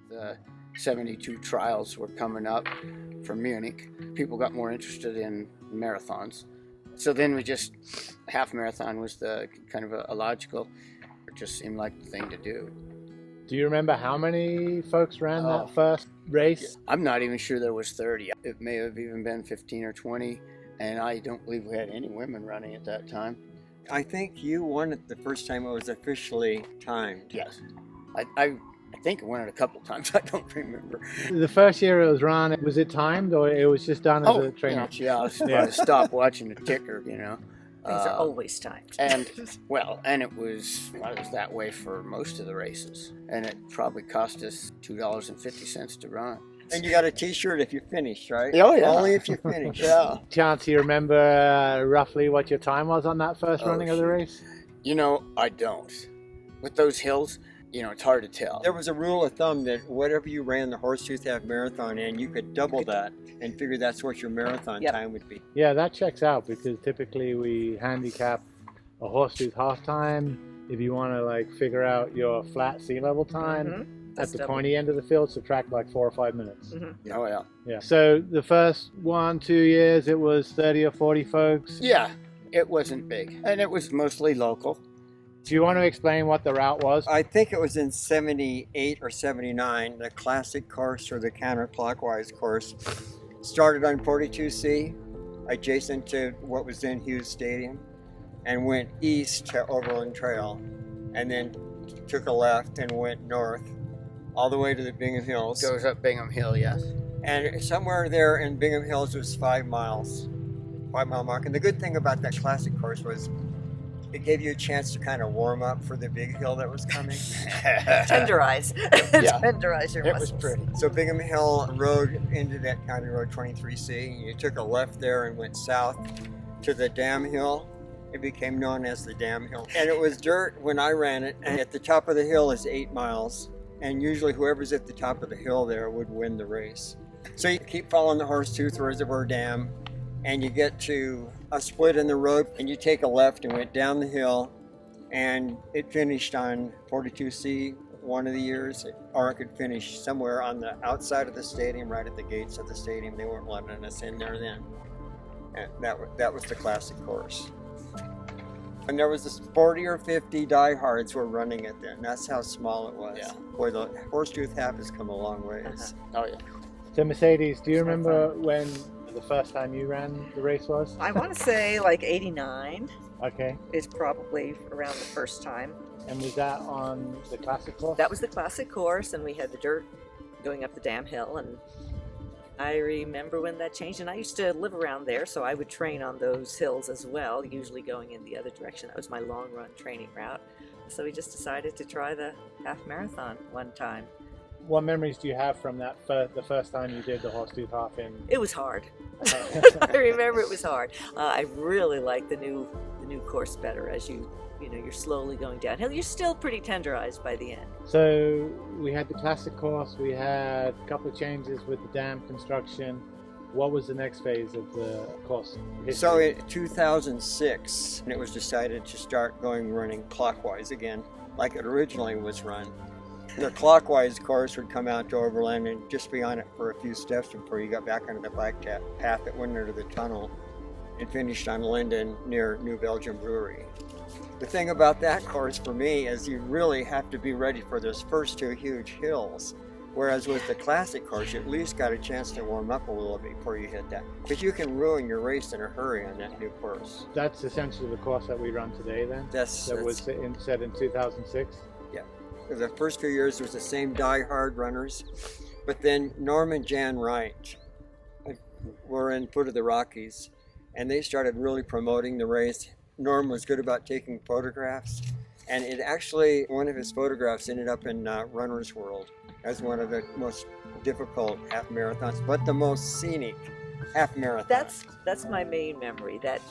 the 72 trials were coming up from Munich. People got more interested in marathons. So then half marathon was the kind of a logical, it just seemed like the thing to do. Do you remember how many folks ran that first race? I'm not even sure there was 30. It may have even been 15 or 20, and I don't believe we had any women running at that time. I think you won it the first time it was officially timed. Yes. I think I won it a couple times. I don't remember. The first year it was run, was it timed or it was just done as a training? Yeah, I was about to stop watching the ticker, Things are always timed. And it was that way for most of the races. And it probably cost us $2.50 to run. And you got a t-shirt if you finished, right? Oh, yeah. Only if you finished. Yeah. Chance, you remember roughly what your time was on that first running of the race? I don't. With those hills, it's hard to tell. There was a rule of thumb that whatever you ran the Horsetooth Half Marathon in, you could double that and figure that's what your marathon time would be. Yeah, that checks out because typically we handicap a Horsetooth half time. If you want to figure out your flat sea level time, at the pointy end of the field, subtract 4 or 5 minutes. Mm-hmm. Oh, yeah. Yeah. So the first 1-2 years, it was 30 or 40 folks? Yeah, it wasn't big. And it was mostly local. Do you want to explain what the route was? I think it was in 78 or 79, the classic course or the counterclockwise course started on 42C, adjacent to what was then Hughes Stadium, and went east to Overland Trail, and then took a left and went north all the way to the Bingham Hills. Goes up Bingham Hill, yes. And somewhere there in Bingham Hills was 5 miles, 5-mile mark. And the good thing about that classic course was it gave you a chance to kind of warm up for the big hill that was coming. Tenderize. Yeah. Tenderize your muscles. It was pretty. So Bingham Hill Road into that County Road 23C. You took a left there and went south to the Dam Hill. It became known as the Dam Hill. And it was dirt when I ran it. And at the top of the hill is 8 miles. And usually whoever's at the top of the hill there would win the race. So you keep following the Horsetooth Reservoir Dam, and you get to a split in the road, and you take a left and went down the hill, and it finished on 42C one of the years, or it could finish somewhere on the outside of the stadium, right at the gates of the stadium. They weren't letting us in there then. And that was the classic course. And there was 40 or 50 diehards were running it then. That's how small it was. Yeah. Boy, the Horsetooth Half has come a long ways. Oh, yeah. So Mercedes, do you remember when the first time you ran the race was? I want to say 89 Okay. is probably around the first time. And was that on the classic course? That was the classic course, and we had the dirt going up the Dam Hill, and I remember when that changed, and I used to live around there, so I would train on those hills as well, usually going in the other direction. That was my long run training route. So we just decided to try the half marathon one time. What memories do you have from that the first time you did the Horsetooth Half in? It was hard. I remember it was hard. I really like the new course better as you're slowly going downhill. You're still pretty tenderized by the end. So we had the classic course, we had a couple of changes with the dam construction. What was the next phase of the course history? So in 2006, it was decided to start running clockwise again, like it originally was run. The clockwise course would come out to Overland and just be on it for a few steps before you got back onto the bike path that went into the tunnel and finished on Linden near New Belgium Brewery. The thing about that course for me is you really have to be ready for those first 2 huge hills. Whereas with the classic course, you at least got a chance to warm up a little bit before you hit that. Because you can ruin your race in a hurry on that new course. That's essentially the course that we run today then? That was set in 2006? Yeah. The first few years was the same die-hard runners. But then Norm and Jan Wright were in Foot of the Rockies. And they started really promoting the race. Norm was good about taking photographs. And it actually, one of his photographs ended up in Runner's World as one of the most difficult half marathons, but the most scenic half marathon. That's my main memory, that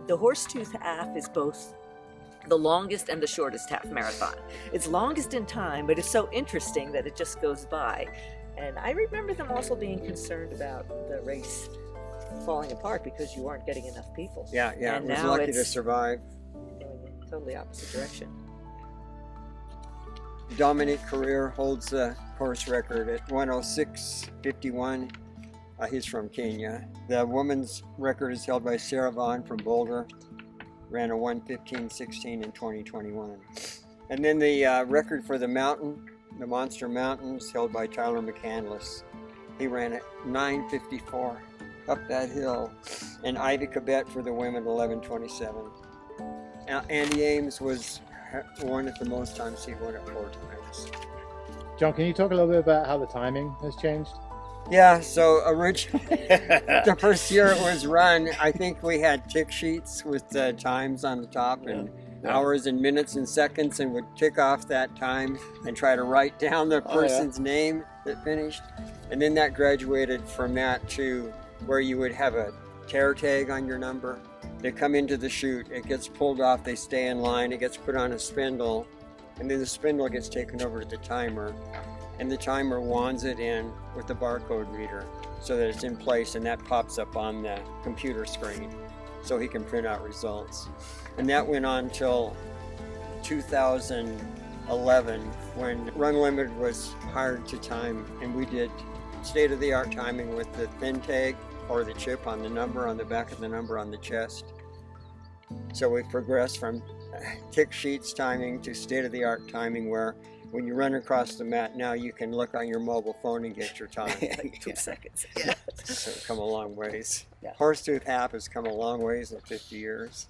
the Horsetooth Half is both the longest and the shortest half marathon. It's longest in time, but it's so interesting that it just goes by. And I remember them also being concerned about the race falling apart because you weren't getting enough people. Yeah, and it was now lucky it's to survive. in the totally opposite direction. Dominic Career holds the course record at 106.51. He's from Kenya. The women's record is held by Sarah Vaughn from Boulder. Ran a 1:15.16 in 2021. And then the record for the mountain, the Monster Mountains, held by Tyler McCandless. He ran at 9:54 up that hill. And Ivy Cabet for the women, 11:27. Andy Ames won it the most times. He won it 4 times. John, can you talk a little bit about how the timing has changed? Yeah, so originally, the first year it was run, I think we had tick sheets with the times on the top and hours and minutes and seconds, and would tick off that time and try to write down the person's name that finished. And then that graduated from that to where you would have a tear tag on your number. They come into the chute, it gets pulled off, they stay in line, it gets put on a spindle, and then the spindle gets taken over to the timer. And the timer wands it in with the barcode reader so that it's in place, and that pops up on the computer screen so he can print out results. And that went on till 2011 when Run Limited was hired to time, and we did state-of-the-art timing with the thin tag or the chip on the number on the back of the number on the chest. So we've progressed from tick sheets timing to state-of-the-art timing, where when you run across the mat now, you can look on your mobile phone and get your time. Like 2 seconds. Yeah. So it's come a long ways. Yeah. Horsetooth Half has come a long ways in 50 years.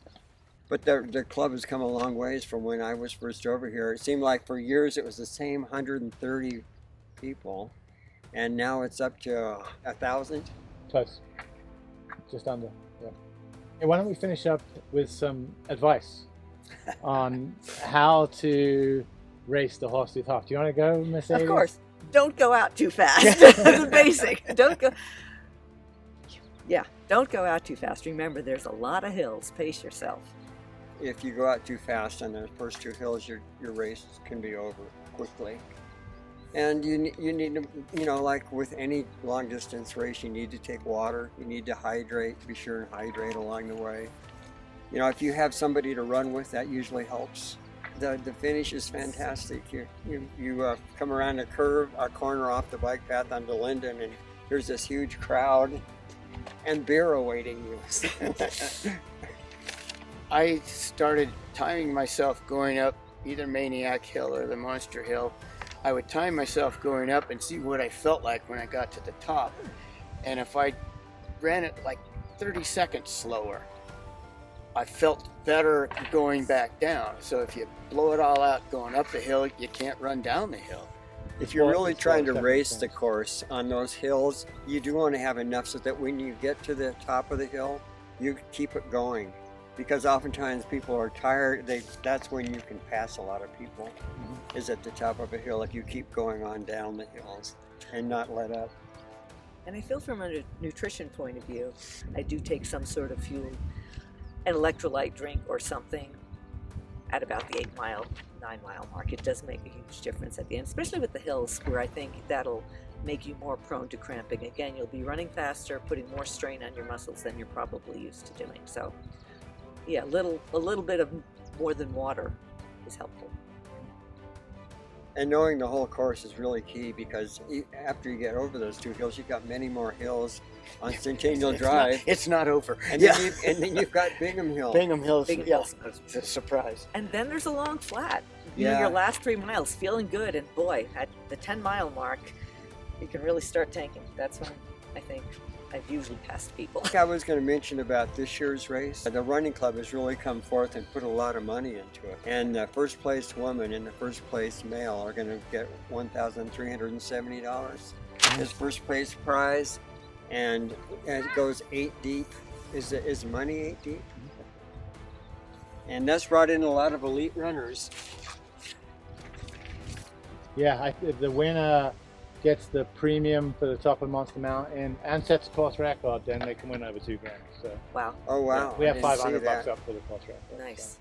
But the club has come a long ways from when I was first over here. It seemed like for years it was the same 130 people, and now it's up to 1,000. Close. Just under. Yeah. Hey, why don't we finish up with some advice on how to race the Horsetooth Half? Do you want to go, Mercedes? Of course. Don't go out too fast. The basic. Don't go. Yeah, don't go out too fast. Remember, there's a lot of hills. Pace yourself. If you go out too fast on the first 2 hills, your race can be over quickly. And you need to, like with any long distance race, you need to take water. You need to hydrate. Be sure and hydrate along the way. If you have somebody to run with, that usually helps. The finish is fantastic. You come around a corner off the bike path onto Linden, and there's this huge crowd and beer awaiting you. I started timing myself going up either Maniac Hill or the Monster Hill. I would time myself going up and see what I felt like when I got to the top. And if I ran it like 30 seconds slower, I felt better going back down. So if you blow it all out going up the hill, you can't run down the hill. If you're really trying to race the course on those hills, you do want to have enough so that when you get to the top of the hill, you keep it going. Because oftentimes people are tired. That's when you can pass a lot of people, is at the top of a hill if you keep going on down the hills and not let up. And I feel from a nutrition point of view, I do take some sort of fuel, an electrolyte drink or something at about the 8-mile, 9-mile mark. It does make a huge difference at the end, especially with the hills, where I think that'll make you more prone to cramping. Again, you'll be running faster, putting more strain on your muscles than you're probably used to doing. So yeah, a little bit of more than water is helpful. And knowing the whole course is really key, because after you get over those 2 hills, you've got many more hills on Centennial Drive. It's not over. And then you've got Bingham Hill. Bingham Hill's Hill's. It's a surprise. And then there's a long flat. Yeah. Your last 3 miles, feeling good, and boy, at the 10-mile mark, you can really start tanking. That's when I think I've usually passed people. I was going to mention about this year's race. The running club has really come forth and put a lot of money into it. And the first place woman and the first place male are going to get $1,370 as first place prize. And it goes 8 deep. Is money 8 deep? And that's brought in a lot of elite runners. Yeah, if the winner gets the premium for the top of Monster Mountain and sets a course record, then they can win over $2,000. So Wow. Oh wow! we have I didn't see $500 that. up for the course record. Nice.